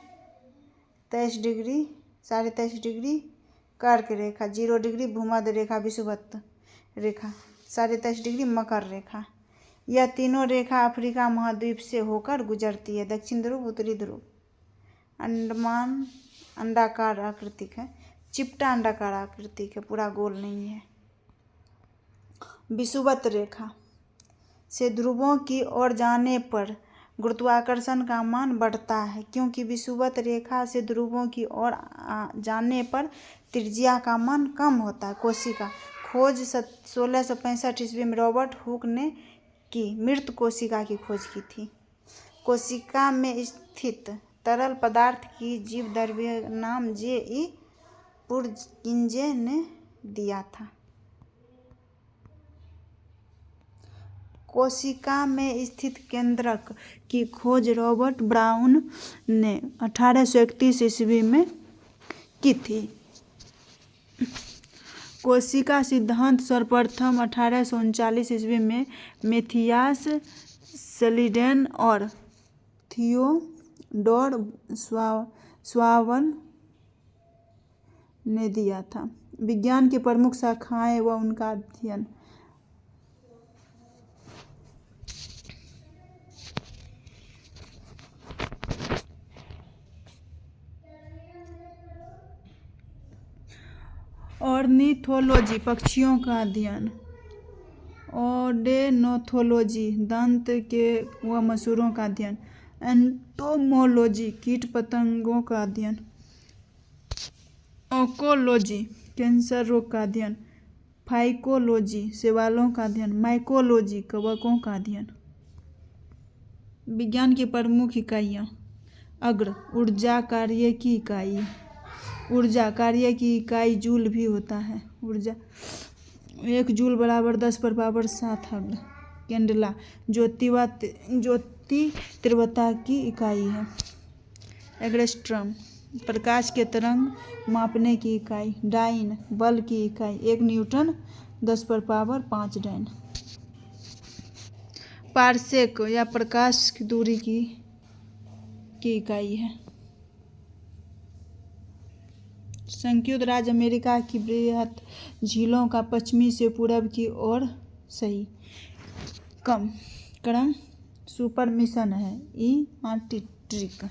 23 डिग्री 23.5 डिग्री कर्क रेखा, 0 डिग्री भूमध्य रेखा विषुवत रेखा, 23.5 डिग्री मकर रेखा। यह तीनों रेखा अफ्रीका महाद्वीप से होकर गुजरती है। दक्षिण ध्रुव, उत्तरी ध्रुव। अंडमान अंडाकार आकृतिक है, चिपटा अंडाकार आकृतिक है, पूरा गोल नहीं है। विषुवत रेखा से ध्रुवों की ओर जाने पर गुरुत्वाकर्षण का मान बढ़ता है, क्योंकि विषुवत रेखा से ध्रुवों की ओर जाने पर त्रिज्या का मान कम होता है। कोशिका खोज 1665 ईस्वी में रॉबर्ट हुक ने की मृत कोशिका की खोज की थी। कोशिका में स्थित तरल पदार्थ की जीवद्रव्य नाम J.E. पुर्किंजे ने दिया था। कोशिका में स्थित केंद्रक की खोज रॉबर्ट ब्राउन ने 1831 ईस्वी में की थी। कोशिका सिद्धांत सर्वप्रथम 1839 ईस्वी में मैथियास स्लीडेन और थियोडोर श्वाब ने दिया था। विज्ञान की प्रमुख शाखाएं व उनका अध्ययन। ऑर्निथोलॉजी पक्षियों का अध्ययन, ओडेनोथोलॉजी दंत के व मसूरों का अध्ययन, एंटोमोलॉजी कीट पतंगों का अध्ययन, ओंकोलॉजी कैंसर रोग का अध्ययन, फाइकोलॉजी शैवालों का अध्ययन, माइकोलॉजी कवकों का अध्ययन। विज्ञान की प्रमुख इकाइयाँ। अग्र ऊर्जा कार्य की इकाई। ऊर्जा कार्य की इकाई जूल भी होता है। ऊर्जा 1 जूल बराबर 10⁻7 अग्र। कैंडेला ज्योति तीव्रता की इकाई है। एंगस्ट्रॉम प्रकाश के तरंग मापने की इकाई। डाइन बल की इकाई 1 न्यूटन 10⁻5 डाइन। पारसेक या प्रकाश की दूरी की इकाई है। संयुक्त राज्य अमेरिका की बृहत झीलों का पश्चिमी से पूर्व की ओर सही क्रम सुपरमिशन है। ई आर्कटिक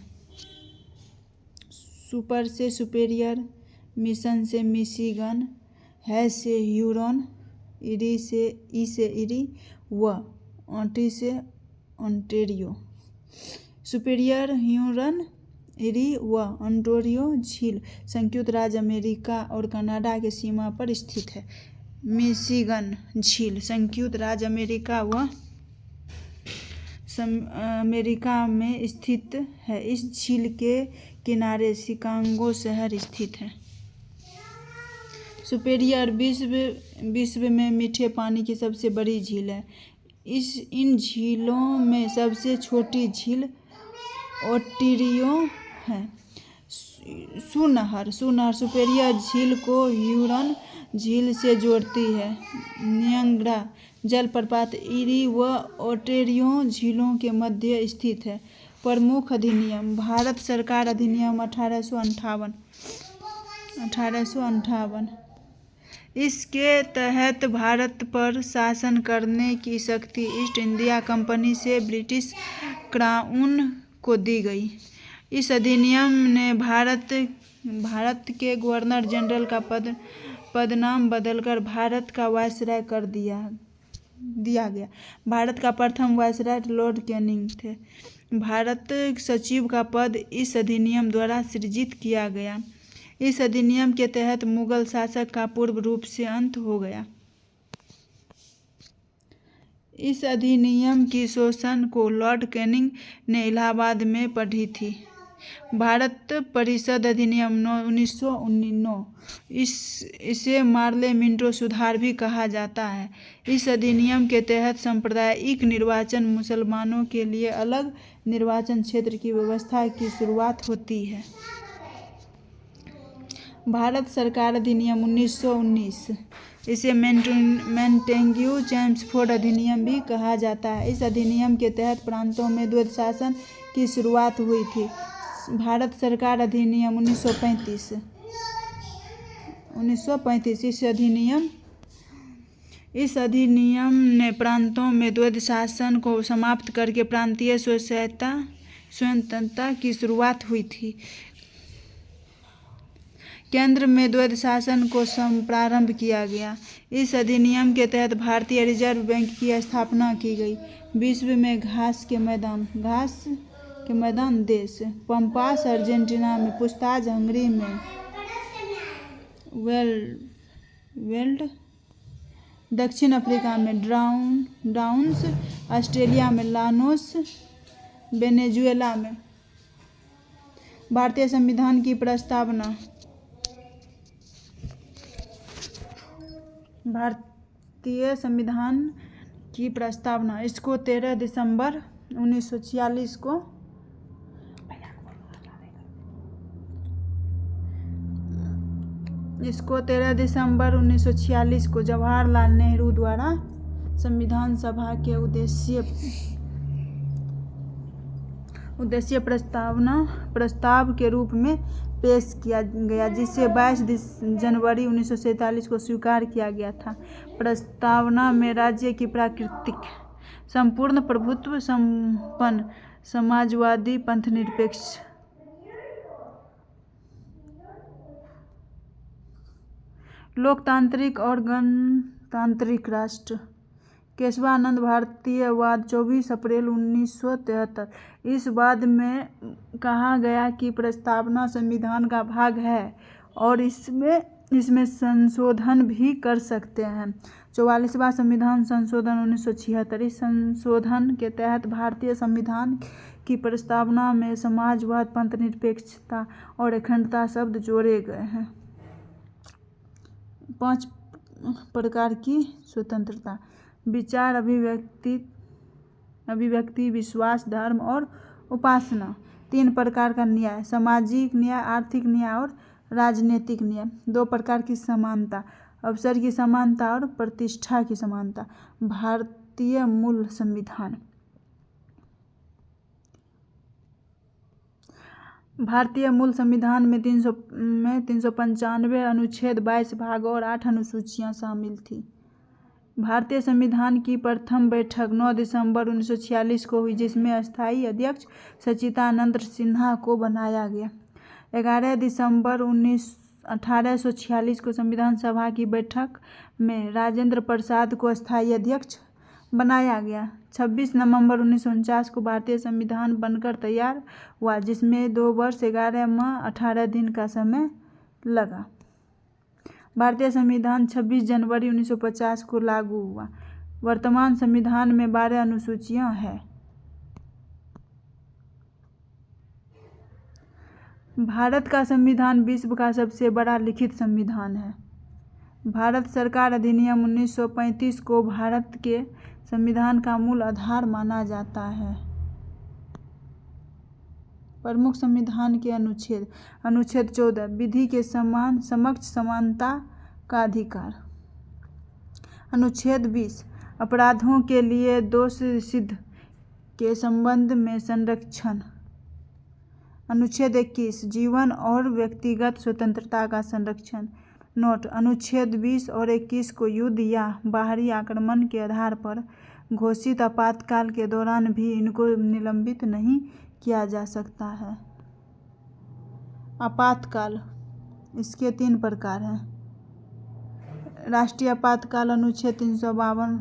सुपर से सुपेरियर, मिशन से मिशिगन, है से ह्यूरॉन, ई से इरी व ऑटी से ओंटारियो। सुपेरियर, ह्यूरॉन, इरी व ओंटारियो झील संयुक्त राज्य अमेरिका और कनाडा के सीमा पर स्थित है। मिशिगन झील संयुक्त राज्य अमेरिका व अमेरिका में स्थित है। इस झील के किनारे शिकागो शहर स्थित है। सुपेरियर विश्व में मीठे पानी की सबसे बड़ी झील है। इन झीलों में सबसे छोटी झील ओंटारियो है। सुनहर सुपेरियर झील को ह्यूरॉन झील से जोड़ती है। नियाग्रा जलप्रपात इरी व ओंटारियो झीलों के मध्य स्थित है। प्रमुख अधिनियम। भारत सरकार अधिनियम 1858। इसके तहत भारत पर शासन करने की शक्ति ईस्ट इंडिया कंपनी से ब्रिटिश क्राउन को दी गई। इस अधिनियम ने भारत के गवर्नर जनरल का पदनाम बदलकर भारत का वायसराय कर दिया गया। भारत का प्रथम वायसराय लॉर्ड कैनिंग थे। भारत सचिव का पद इस अधिनियम द्वारा सृजित किया गया। इस अधिनियम के तहत मुगल शासक का पूर्ण रूप से अंत हो गया। इस अधिनियम की शोषण को लॉर्ड कैनिंग ने इलाहाबाद में पढ़ी थी। भारत परिषद अधिनियम 1909 इसे मार्ले मिंटो सुधार भी कहा जाता है। इस अधिनियम के तहत सांप्रदायिक निर्वाचन, मुसलमानों के लिए अलग निर्वाचन क्षेत्र की व्यवस्था की शुरुआत होती है। भारत सरकार अधिनियम 1919 इसे मोंटेग्यू चेम्सफोर्ड अधिनियम भी कहा जाता है। इस अधिनियम के तहत प्रांतों में द्वैध शासन की शुरुआत हुई थी। भारत सरकार अधिनियम 1935। इस अधिनियम ने प्रांतों में द्वैध शासन को समाप्त करके प्रांतीय स्वतंत्रता की शुरुआत हुई थी। केंद्र में द्वैध शासन को प्रारंभ किया गया। इस अधिनियम के तहत भारतीय रिजर्व बैंक की स्थापना की गई। विश्व में घास के मैदान देश: पम्पास अर्जेंटीना में, पुछताछ हंगरी में, वेल्ड दक्षिण अफ्रीका में, डाउन्स ऑस्ट्रेलिया में, लानोस वेनेजुएला में। भारतीय संविधान की प्रस्तावना: इसको 13 दिसंबर 1946 को जवाहरलाल नेहरू द्वारा संविधान सभा के उद्देश्य प्रस्ताव के रूप में पेश किया गया, जिसे 22 जनवरी 1947 को स्वीकार किया गया था। प्रस्तावना में राज्य की प्राकृतिक संपूर्ण प्रभुत्व संपन्न समाजवादी पंथनिरपेक्ष लोकतांत्रिक और गणतांत्रिक राष्ट्र केशवानंद भारतीयवाद 24 अप्रैल 1973। इस वाद में कहा गया कि प्रस्तावना संविधान का भाग है और इसमें संशोधन भी कर सकते हैं। 44वां संविधान संशोधन 1976। इस संशोधन के तहत भारतीय संविधान की प्रस्तावना में समाजवाद, पंथनिरपेक्षता और अखंडता शब्द जोड़े गए हैं। 5 प्रकार की स्वतंत्रता: विचार, अभिव्यक्ति, विश्वास, धर्म और उपासना। 3 प्रकार का न्याय: सामाजिक न्याय, आर्थिक न्याय और राजनीतिक न्याय। 2 प्रकार की समानता: अवसर की समानता और प्रतिष्ठा की समानता। भारतीय मूल संविधान: में 395 अनुच्छेद, 22 भाग और 8 अनुसूचियां शामिल थी। भारतीय संविधान की प्रथम बैठक 9 दिसंबर 1946 को हुई, जिसमें अस्थायी अध्यक्ष सच्चिदानंद सिन्हा को बनाया गया। 11 दिसंबर 1846 को संविधान सभा की बैठक में राजेंद्र प्रसाद को अस्थायी अध्यक्ष बनाया गया। 26 नवंबर 1949 को भारतीय संविधान बनकर तैयार हुआ, जिसमें 2 वर्ष 11 माह 18 दिन का समय लगा। भारतीय संविधान 26 जनवरी 1950 को लागू हुआ। वर्तमान संविधान में 12 अनुसूचियां हैं। भारत का संविधान विश्व का सबसे बड़ा लिखित संविधान है। भारत सरकार अधिनियम 1935 को भारत के संविधान का मूल आधार माना जाता है। प्रमुख संविधान के अनुच्छेद: अनुच्छेद 14 विधि के समक्ष समानता का अधिकार। अनुच्छेद 20 अपराधों के लिए दोष सिद्ध के संबंध में संरक्षण। अनुच्छेद 21 जीवन और व्यक्तिगत स्वतंत्रता का संरक्षण। नोट: अनुच्छेद 20 और 21 को युद्ध या बाहरी आक्रमण के आधार पर घोषित आपातकाल के दौरान भी इनको निलंबित नहीं किया जा सकता है। आपातकाल: इसके 3 प्रकार हैं। राष्ट्रीय आपातकाल अनुच्छेद 352,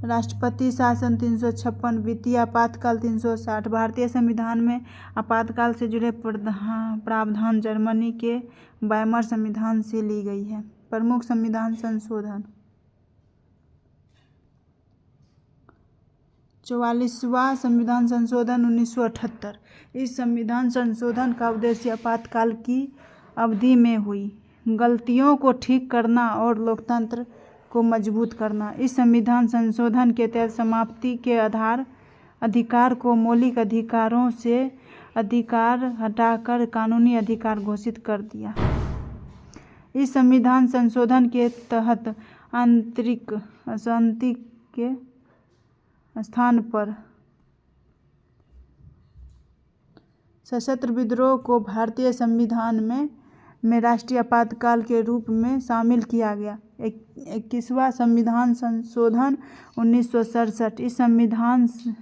राष्ट्रपति शासन 356, वित्तीय आपातकाल 360। भारतीय संविधान में आपातकाल से जुड़े प्रावधान जर्मनी के वाइमर संविधान से ली गई है। प्रमुख संविधान संशोधन: 44वां संविधान संशोधन 1978। इस संविधान संशोधन का उद्देश्य आपातकाल की अवधि में हुई गलतियों को ठीक करना और लोकतंत्र को मजबूत करना। इस संविधान संशोधन के तहत समाप्ति के अधिकार को मौलिक अधिकारों से अधिकार हटाकर कानूनी अधिकार घोषित कर दिया। इस संविधान संशोधन के तहत आंतरिक अशांति के स्थान पर सशस्त्र विद्रोह को भारतीय संविधान में राष्ट्रीय आपातकाल के रूप में शामिल किया गया। 21वां संविधान संशोधन 1967।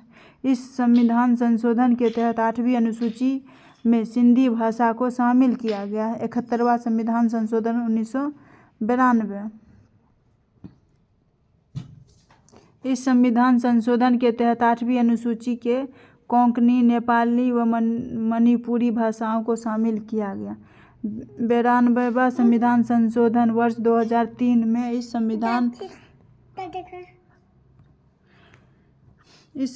इस संविधान संशोधन के तहत 8वीं अनुसूची में सिंधी भाषा को शामिल किया गया। 71वां संविधान संशोधन 1992। इस संविधान संशोधन के तहत 8वीं अनुसूची के कोंकणी, नेपाली व मणिपुरी भाषाओं को शामिल किया गया। 92वां संविधान संशोधन वर्ष 2003 में इस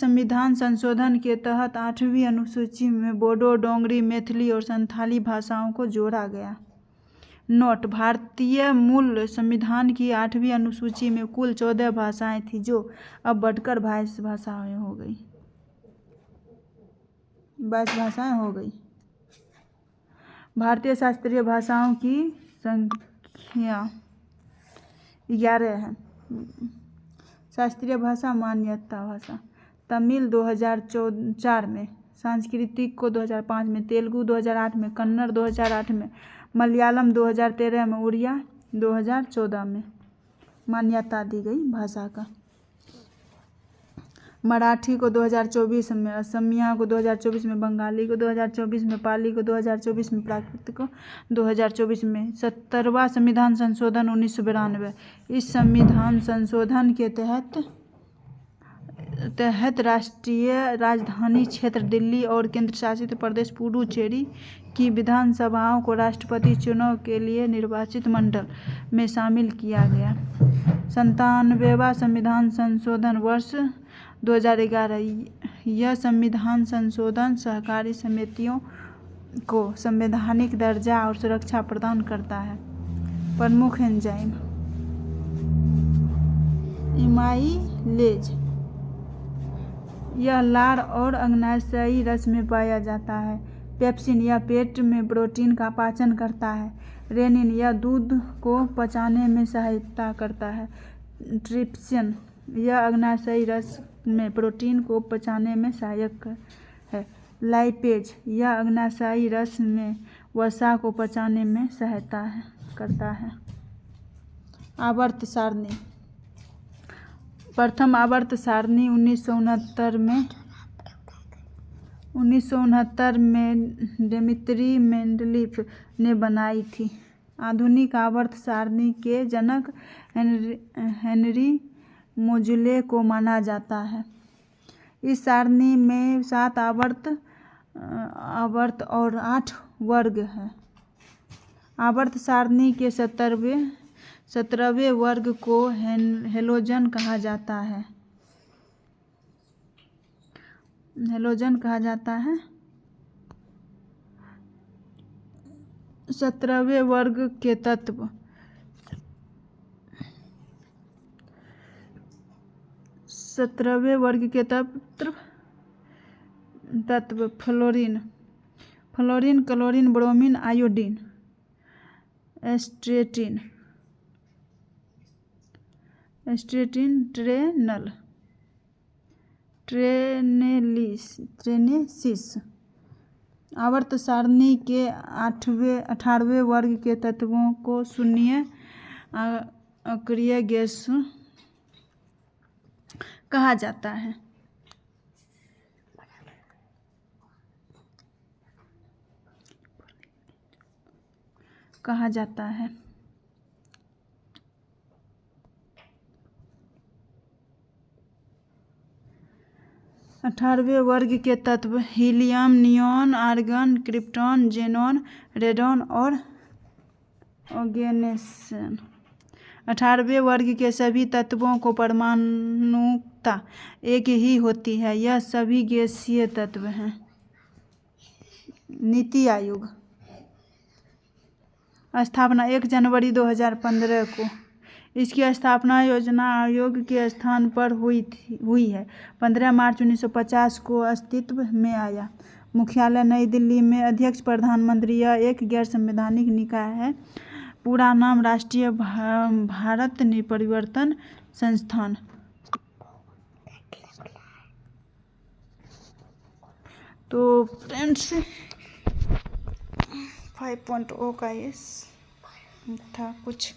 संविधान संशोधन के तहत 8वीं अनुसूची में बोडो, डोंगरी, मैथिली और संथाली भाषाओं को जोड़ा गया। नोट: भारतीय मूल संविधान की 8वीं अनुसूची में कुल 14 भाषाएं थीं, जो अब बढ़कर 22 भाषाएं हो गई। भारतीय शास्त्रीय भाषाओं की संख्या 11 है। शास्त्रीय भाषा, मान्यता भाषा: तमिल 2004 में, संस्कृत को 2005 में, तेलुगु 2008 में, कन्नड़ 2008 में, मलयालम 2013 में, उड़िया 2014 में मान्यता दी गई भाषा का। मराठी को 2024 में, असमिया को 2024 में, बंगाली को 2024 में, पाली को 2024 में, प्राकृत को 2024 में। 70वां संविधान संशोधन 1992। इस संविधान संशोधन के तहत राष्ट्रीय राजधानी क्षेत्र दिल्ली और केंद्र शासित प्रदेश पुडुचेरी की विधानसभाओं को राष्ट्रपति चुनाव के लिए निर्वाचित मंडल में शामिल किया गया। 97वां संविधान संशोधन वर्ष 2011। यह संविधान संशोधन सहकारी समितियों को संवैधानिक दर्जा और सुरक्षा प्रदान करता है। प्रमुख एंजाइम: एमाइलेज, यह लार और अग्न्याशयी रस में पाया जाता है। पेप्सिन, यह पेट में प्रोटीन का पाचन करता है। रेनिन, यह दूध को पचाने में सहायता करता है। ट्रिप्सिन, यह अग्न्याशयी रस में प्रोटीन को पचाने में सहायक है। लाइपेज, यह अग्न्याशयी रस में वसा को पचाने में सहायता करता है। आवर्त सारणी: प्रथम आवर्त सारणी 1969 में डिमित्री मेंडलीफ ने बनाई थी। आधुनिक आवर्त सारणी के जनक हेनरी मोजुले को माना जाता है। इस सारणी में 7 आवर्त और 8 वर्ग हैं। आवर्त सारणी के 17वें वर्ग को हेलोजन कहा जाता है। 17वें वर्ग के तत्व: फ्लोरीन, क्लोरीन, ब्रोमीन, आयोडीन, एस्ट्रेटिन, ट्रेनेसिस। आवर्त सारणी के 18वें वर्ग के तत्वों को शून्य अक्रिय गैस कहा जाता है। कहा जाता है। 18वें वर्ग के तत्व helium, neon, argon, krypton, xenon, radon और ऑर्गेनेसन। 18वें वर्ग के सभी तत्वों को परमाणुकता एक ही होती है। यह सभी गैसीय तत्व हैं। नीति आयोग स्थापना 1 जनवरी 2015 को। इसकी स्थापना योजना आयोग के स्थान पर हुई है। 15 मार्च 1950 को अस्तित्व में आया। मुख्यालय नई दिल्ली में। अध्यक्ष प्रधानमंत्री। यह एक गैर संवैधानिक निकाय है। पूरा नाम राष्ट्रीय भारत परिवर्तन संस्थान। तो फ्रेंड्स 5.0 का ये था कुछ।